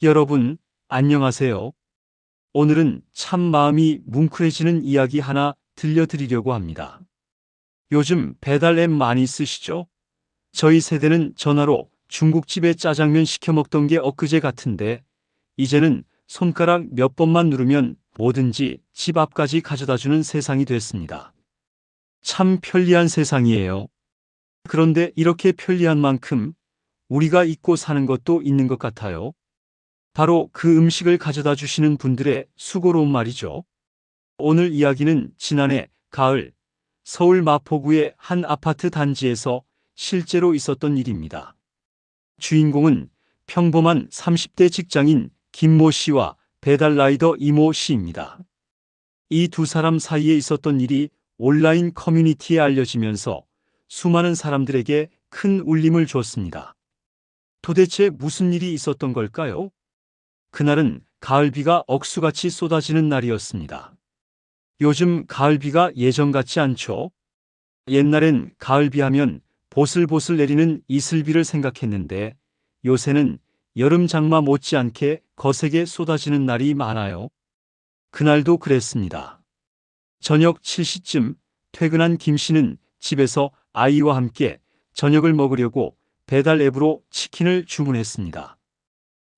여러분, 안녕하세요. 오늘은 참 마음이 뭉클해지는 이야기 하나 들려드리려고 합니다. 요즘 배달 앱 많이 쓰시죠? 저희 세대는 전화로 중국집에 짜장면 시켜 먹던 게 엊그제 같은데, 이제는 손가락 몇 번만 누르면 뭐든지 집 앞까지 가져다 주는 세상이 됐습니다. 참 편리한 세상이에요. 그런데 이렇게 편리한 만큼 우리가 잊고 사는 것도 있는 것 같아요. 바로 그 음식을 가져다 주시는 분들의 수고로운 말이죠. 오늘 이야기는 지난해 가을 서울 마포구의 한 아파트 단지에서 실제로 있었던 일입니다. 주인공은 평범한 30대 직장인 김모 씨와 배달라이더 이모 씨입니다. 이 두 사람 사이에 있었던 일이 온라인 커뮤니티에 알려지면서 수많은 사람들에게 큰 울림을 줬습니다. 도대체 무슨 일이 있었던 걸까요? 그날은 가을비가 억수같이 쏟아지는 날이었습니다. 요즘 가을비가 예전 같지 않죠? 옛날엔 가을비 하면 보슬보슬 내리는 이슬비를 생각했는데 요새는 여름 장마 못지않게 거세게 쏟아지는 날이 많아요. 그날도 그랬습니다. 저녁 7시쯤 퇴근한 김 씨는 집에서 아이와 함께 저녁을 먹으려고 배달 앱으로 치킨을 주문했습니다.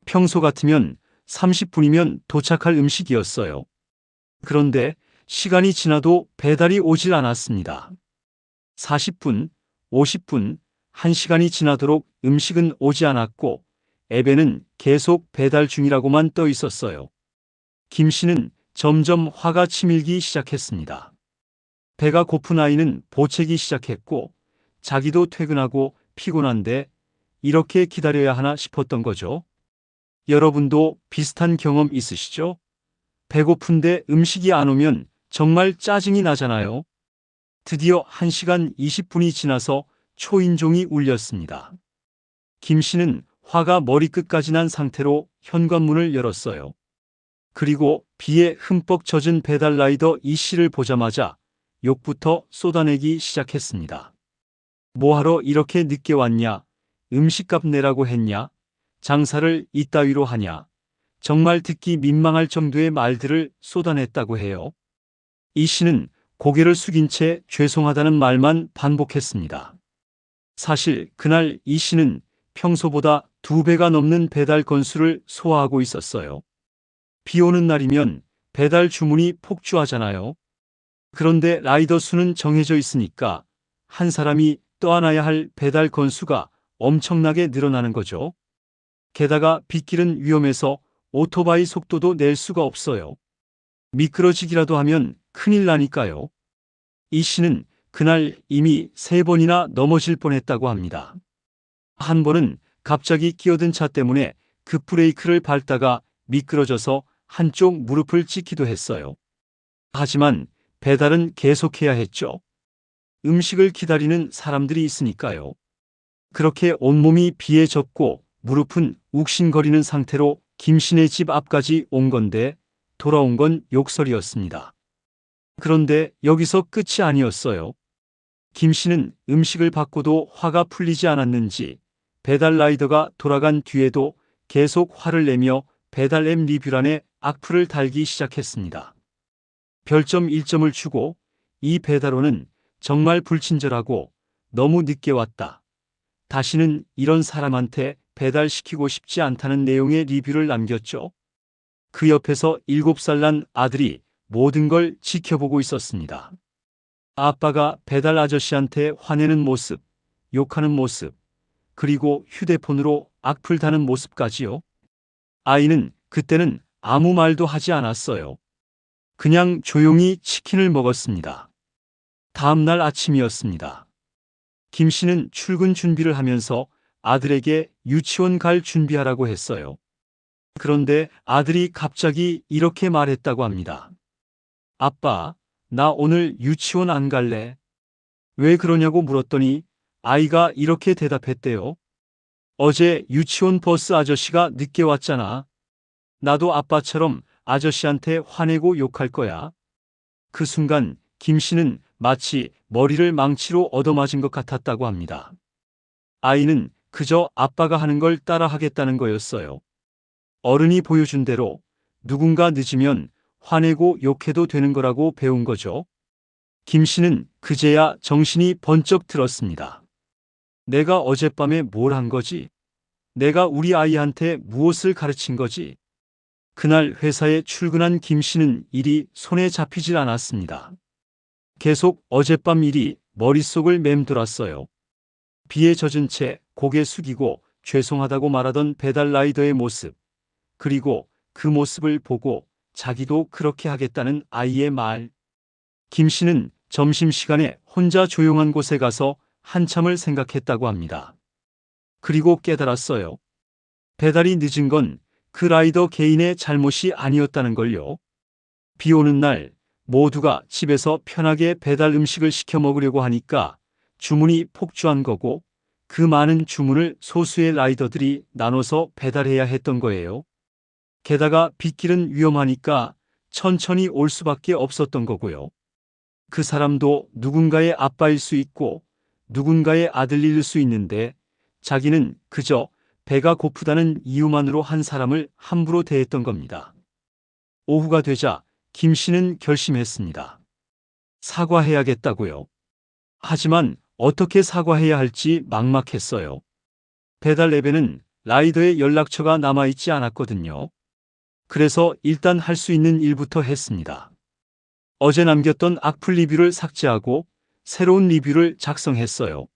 평소 같으면 30분이면 도착할 음식이었어요. 그런데 시간이 지나도 배달이 오질 않았습니다. 40분, 50분, 1시간이 지나도록 음식은 오지 않았고 앱에는 계속 배달 중이라고만 떠 있었어요. 김 씨는 점점 화가 치밀기 시작했습니다. 배가 고픈 아이는 보채기 시작했고 자기도 퇴근하고 피곤한데 이렇게 기다려야 하나 싶었던 거죠. 여러분도 비슷한 경험 있으시죠? 배고픈데 음식이 안 오면 정말 짜증이 나잖아요. 드디어 1시간 20분이 지나서 초인종이 울렸습니다. 김 씨는 화가 머리끝까지 난 상태로 현관문을 열었어요. 그리고 비에 흠뻑 젖은 배달라이더 이 씨를 보자마자 욕부터 쏟아내기 시작했습니다. 뭐하러 이렇게 늦게 왔냐? 음식값 내라고 했냐? 장사를 이따위로 하냐? 정말 듣기 민망할 정도의 말들을 쏟아냈다고 해요. 이 씨는 고개를 숙인 채 죄송하다는 말만 반복했습니다. 사실 그날 이 씨는 평소보다 2배가 넘는 배달 건수를 소화하고 있었어요. 비 오는 날이면 배달 주문이 폭주하잖아요. 그런데 라이더 수는 정해져 있으니까 한 사람이 떠안아야 할 배달 건수가 엄청나게 늘어나는 거죠. 게다가 빗길은 위험해서 오토바이 속도도 낼 수가 없어요. 미끄러지기라도 하면 큰일 나니까요. 이 씨는 그날 이미 3번이나 넘어질 뻔했다고 합니다. 한 번은 갑자기 끼어든 차 때문에 급브레이크를 밟다가 미끄러져서 한쪽 무릎을 찍기도 했어요. 하지만 배달은 계속해야 했죠. 음식을 기다리는 사람들이 있으니까요. 그렇게 온몸이 비에 젖고 무릎은 욱신거리는 상태로 김 씨네 집 앞까지 온 건데 돌아온 건 욕설이었습니다. 그런데 여기서 끝이 아니었어요. 김 씨는 음식을 받고도 화가 풀리지 않았는지 배달 라이더가 돌아간 뒤에도 계속 화를 내며 배달 앱 리뷰란에 악플을 달기 시작했습니다. 별점 1점을 주고 이 배달원은 정말 불친절하고 너무 늦게 왔다. 다시는 이런 사람한테 배달시키고 싶지 않다는 내용의 리뷰를 남겼죠. 그 옆에서 7살 난 아들이 모든 걸 지켜보고 있었습니다. 아빠가 배달 아저씨한테 화내는 모습, 욕하는 모습, 그리고 휴대폰으로 악플 다는 모습까지요. 아이는 그때는 아무 말도 하지 않았어요. 그냥 조용히 치킨을 먹었습니다. 다음 날 아침이었습니다. 김 씨는 출근 준비를 하면서 아들에게 유치원 갈 준비하라고 했어요. 그런데 아들이 갑자기 이렇게 말했다고 합니다. 아빠, 나 오늘 유치원 안 갈래. 왜 그러냐고 물었더니 아이가 이렇게 대답했대요. 어제 유치원 버스 아저씨가 늦게 왔잖아. 나도 아빠처럼 아저씨한테 화내고 욕할 거야. 그 순간 김 씨는 마치 머리를 망치로 얻어맞은 것 같았다고 합니다. 아이는 그저 아빠가 하는 걸 따라 하겠다는 거였어요. 어른이 보여준 대로 누군가 늦으면 화내고 욕해도 되는 거라고 배운 거죠. 김 씨는 그제야 정신이 번쩍 들었습니다. 내가 어젯밤에 뭘 한 거지? 내가 우리 아이한테 무엇을 가르친 거지? 그날 회사에 출근한 김 씨는 일이 손에 잡히질 않았습니다. 계속 어젯밤 일이 머릿속을 맴돌았어요. 비에 젖은 채 고개 숙이고 죄송하다고 말하던 배달 라이더의 모습, 그리고 그 모습을 보고 자기도 그렇게 하겠다는 아이의 말. 김 씨는 점심시간에 혼자 조용한 곳에 가서 한참을 생각했다고 합니다. 그리고 깨달았어요. 배달이 늦은 건 그 라이더 개인의 잘못이 아니었다는 걸요. 비 오는 날 모두가 집에서 편하게 배달 음식을 시켜 먹으려고 하니까 주문이 폭주한 거고, 그 많은 주문을 소수의 라이더들이 나눠서 배달해야 했던 거예요. 게다가 빗길은 위험하니까 천천히 올 수밖에 없었던 거고요. 그 사람도 누군가의 아빠일 수 있고 누군가의 아들일 수 있는데, 자기는 그저 배가 고프다는 이유만으로 한 사람을 함부로 대했던 겁니다. 오후가 되자 김 씨는 결심했습니다. 사과해야겠다고요. 하지만 어떻게 사과해야 할지 막막했어요. 배달 앱에는 라이더의 연락처가 남아있지 않았거든요. 그래서 일단 할 수 있는 일부터 했습니다. 어제 남겼던 악플 리뷰를 삭제하고 새로운 리뷰를 작성했어요.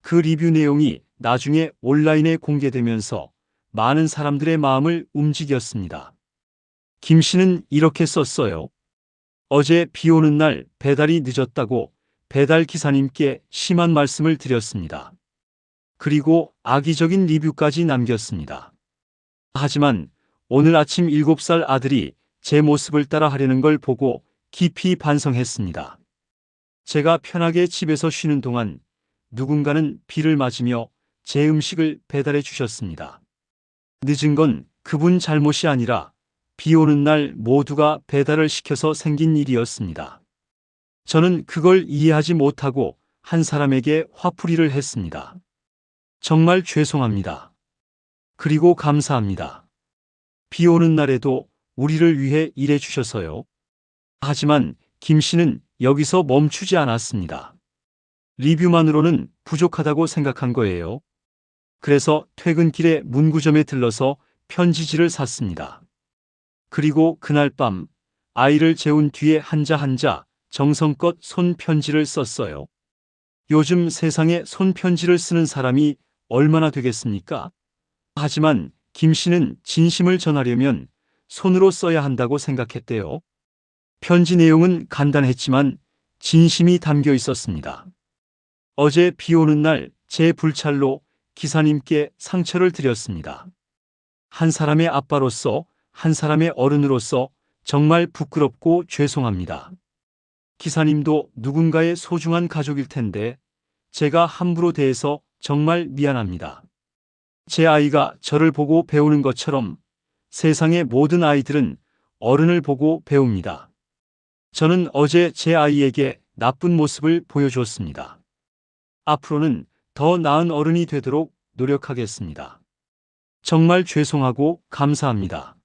그 리뷰 내용이 나중에 온라인에 공개되면서 많은 사람들의 마음을 움직였습니다. 김 씨는 이렇게 썼어요. 어제 비 오는 날 배달이 늦었다고 배달 기사님께 심한 말씀을 드렸습니다. 그리고 악의적인 리뷰까지 남겼습니다. 하지만 오늘 아침 7살 아들이 제 모습을 따라 하려는 걸 보고 깊이 반성했습니다. 제가 편하게 집에서 쉬는 동안 누군가는 비를 맞으며 제 음식을 배달해 주셨습니다. 늦은 건 그분 잘못이 아니라 비 오는 날 모두가 배달을 시켜서 생긴 일이었습니다. 저는 그걸 이해하지 못하고 한 사람에게 화풀이를 했습니다. 정말 죄송합니다. 그리고 감사합니다. 비 오는 날에도 우리를 위해 일해 주셔서요. 하지만 김 씨는 여기서 멈추지 않았습니다. 리뷰만으로는 부족하다고 생각한 거예요. 그래서 퇴근길에 문구점에 들러서 편지지를 샀습니다. 그리고 그날 밤 아이를 재운 뒤에 한자 정성껏 손편지를 썼어요. 요즘 세상에 손편지를 쓰는 사람이 얼마나 되겠습니까? 하지만 김 씨는 진심을 전하려면 손으로 써야 한다고 생각했대요. 편지 내용은 간단했지만 진심이 담겨 있었습니다. 어제 비 오는 날 제 불찰로 기사님께 상처를 드렸습니다. 한 사람의 아빠로서, 한 사람의 어른으로서 정말 부끄럽고 죄송합니다. 기사님도 누군가의 소중한 가족일 텐데 제가 함부로 대해서 정말 미안합니다. 제 아이가 저를 보고 배우는 것처럼 세상의 모든 아이들은 어른을 보고 배웁니다. 저는 어제 제 아이에게 나쁜 모습을 보여주었습니다. 앞으로는 더 나은 어른이 되도록 노력하겠습니다. 정말 죄송하고 감사합니다.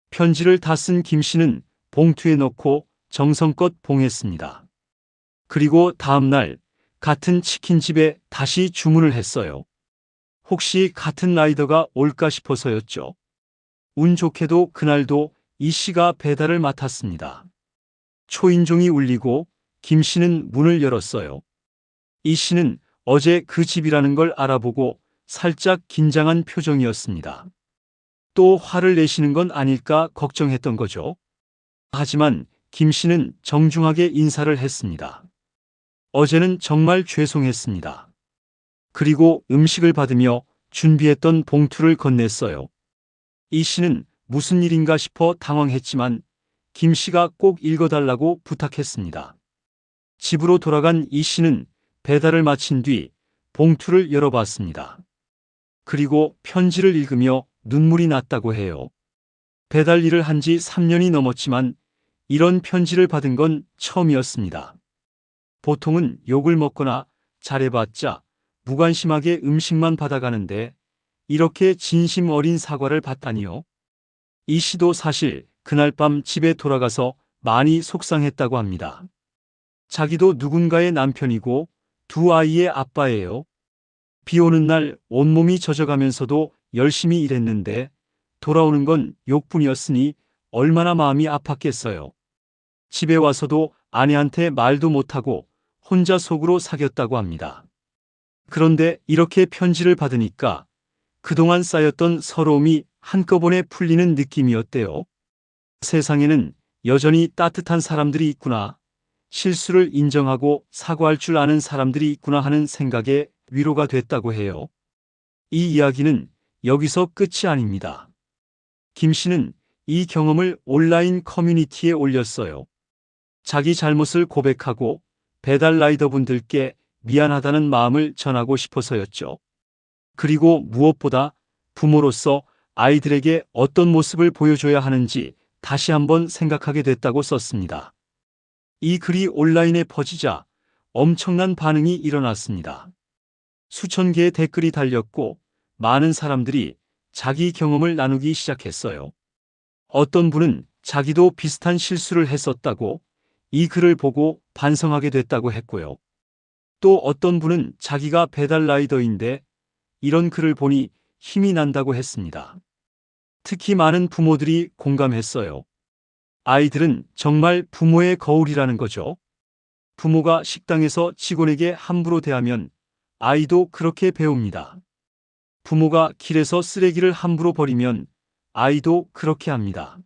편지를 다 쓴 김 씨는 봉투에 넣고 정성껏 봉했습니다. 그리고 다음 날 같은 치킨집에 다시 주문을 했어요. 혹시 같은 라이더가 올까 싶어서였죠. 운 좋게도 그날도 이 씨가 배달을 맡았습니다. 초인종이 울리고 김 씨는 문을 열었어요. 이 씨는 어제 그 집이라는 걸 알아보고 살짝 긴장한 표정이었습니다. 또 화를 내시는 건 아닐까 걱정했던 거죠. 하지만 김 씨는 정중하게 인사를 했습니다. 어제는 정말 죄송했습니다. 그리고 음식을 받으며 준비했던 봉투를 건넸어요. 이 씨는 무슨 일인가 싶어 당황했지만 김 씨가 꼭 읽어달라고 부탁했습니다. 집으로 돌아간 이 씨는 배달을 마친 뒤 봉투를 열어봤습니다. 그리고 편지를 읽으며 눈물이 났다고 해요. 배달 일을 한 지 3년이 넘었지만 이런 편지를 받은 건 처음이었습니다. 보통은 욕을 먹거나 잘해봤자 무관심하게 음식만 받아가는데 이렇게 진심 어린 사과를 받다니요. 이 씨도 사실 그날 밤 집에 돌아가서 많이 속상했다고 합니다. 자기도 누군가의 남편이고 두 아이의 아빠예요. 비 오는 날 온몸이 젖어가면서도 열심히 일했는데 돌아오는 건 욕뿐이었으니 얼마나 마음이 아팠겠어요. 집에 와서도 아내한테 말도 못하고 혼자 속으로 사겼다고 합니다. 그런데 이렇게 편지를 받으니까 그동안 쌓였던 서러움이 한꺼번에 풀리는 느낌이었대요. 세상에는 여전히 따뜻한 사람들이 있구나. 실수를 인정하고 사과할 줄 아는 사람들이 있구나 하는 생각에 위로가 됐다고 해요. 이 이야기는 여기서 끝이 아닙니다. 김 씨는 이 경험을 온라인 커뮤니티에 올렸어요. 자기 잘못을 고백하고 배달 라이더분들께 미안하다는 마음을 전하고 싶어서였죠. 그리고 무엇보다 부모로서 아이들에게 어떤 모습을 보여줘야 하는지 다시 한번 생각하게 됐다고 썼습니다. 이 글이 온라인에 퍼지자 엄청난 반응이 일어났습니다. 수천 개의 댓글이 달렸고 많은 사람들이 자기 경험을 나누기 시작했어요. 어떤 분은 자기도 비슷한 실수를 했었다고 이 글을 보고 반성하게 됐다고 했고요. 또 어떤 분은 자기가 배달 라이더인데 이런 글을 보니 힘이 난다고 했습니다. 특히 많은 부모들이 공감했어요. 아이들은 정말 부모의 거울이라는 거죠. 부모가 식당에서 직원에게 함부로 대하면 아이도 그렇게 배웁니다. 부모가 길에서 쓰레기를 함부로 버리면 아이도 그렇게 합니다.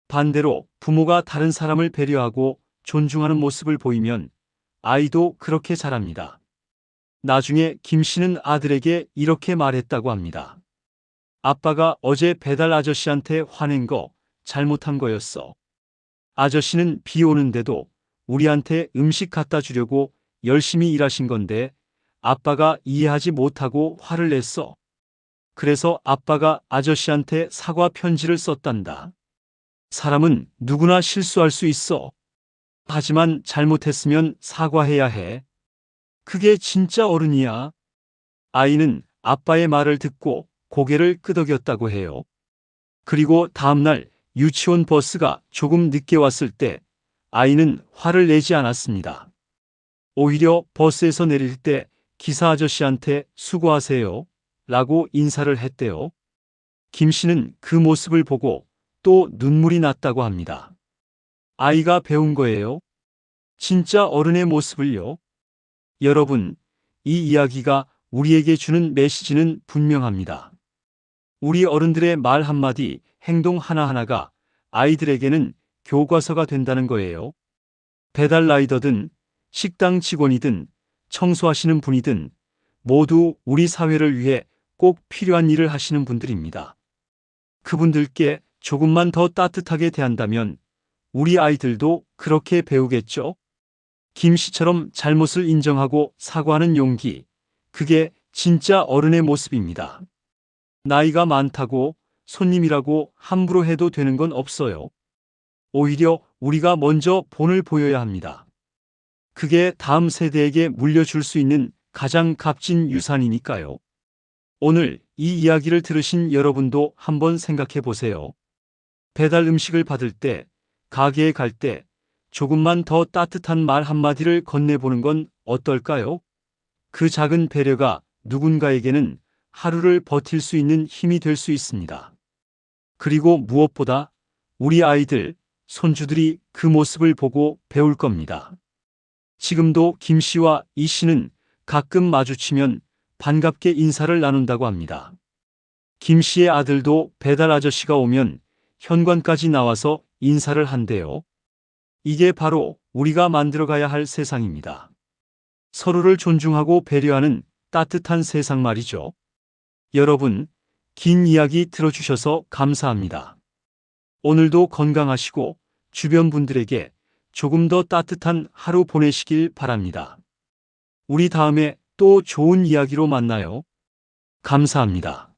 반대로 부모가 다른 사람을 배려하고 존중하는 모습을 보이면 아이도 그렇게 자랍니다. 나중에 김 씨는 아들에게 이렇게 말했다고 합니다. 아빠가 어제 배달 아저씨한테 화낸 거 잘못한 거였어. 아저씨는 비 오는데도 우리한테 음식 갖다 주려고 열심히 일하신 건데 아빠가 이해하지 못하고 화를 냈어. 그래서 아빠가 아저씨한테 사과 편지를 썼단다. 사람은 누구나 실수할 수 있어. 하지만 잘못했으면 사과해야 해. 그게 진짜 어른이야. 아이는 아빠의 말을 듣고 고개를 끄덕였다고 해요. 그리고 다음날 유치원 버스가 조금 늦게 왔을 때 아이는 화를 내지 않았습니다. 오히려 버스에서 내릴 때 기사 아저씨한테 수고하세요 라고 인사를 했대요. 김 씨는 그 모습을 보고 또 눈물이 났다고 합니다. 아이가 배운 거예요. 진짜 어른의 모습을요. 여러분, 이 이야기가 우리에게 주는 메시지는 분명합니다. 우리 어른들의 말 한마디, 행동 하나하나가 아이들에게는 교과서가 된다는 거예요. 배달 라이더든 식당 직원이든 청소하시는 분이든 모두 우리 사회를 위해 꼭 필요한 일을 하시는 분들입니다. 그분들께 조금만 더 따뜻하게 대한다면 우리 아이들도 그렇게 배우겠죠? 김 씨처럼 잘못을 인정하고 사과하는 용기, 그게 진짜 어른의 모습입니다. 나이가 많다고 손님이라고 함부로 해도 되는 건 없어요. 오히려 우리가 먼저 본을 보여야 합니다. 그게 다음 세대에게 물려줄 수 있는 가장 값진 유산이니까요. 오늘 이 이야기를 들으신 여러분도 한번 생각해 보세요. 배달 음식을 받을 때, 가게에 갈 때 조금만 더 따뜻한 말 한마디를 건네보는 건 어떨까요? 그 작은 배려가 누군가에게는 하루를 버틸 수 있는 힘이 될 수 있습니다. 그리고 무엇보다 우리 아이들, 손주들이 그 모습을 보고 배울 겁니다. 지금도 김 씨와 이 씨는 가끔 마주치면 반갑게 인사를 나눈다고 합니다. 김 씨의 아들도 배달 아저씨가 오면 현관까지 나와서 인사를 한대요. 이게 바로 우리가 만들어가야 할 세상입니다. 서로를 존중하고 배려하는 따뜻한 세상 말이죠. 여러분, 긴 이야기 들어주셔서 감사합니다. 오늘도 건강하시고 주변 분들에게 조금 더 따뜻한 하루 보내시길 바랍니다. 우리 다음에 또 좋은 이야기로 만나요. 감사합니다.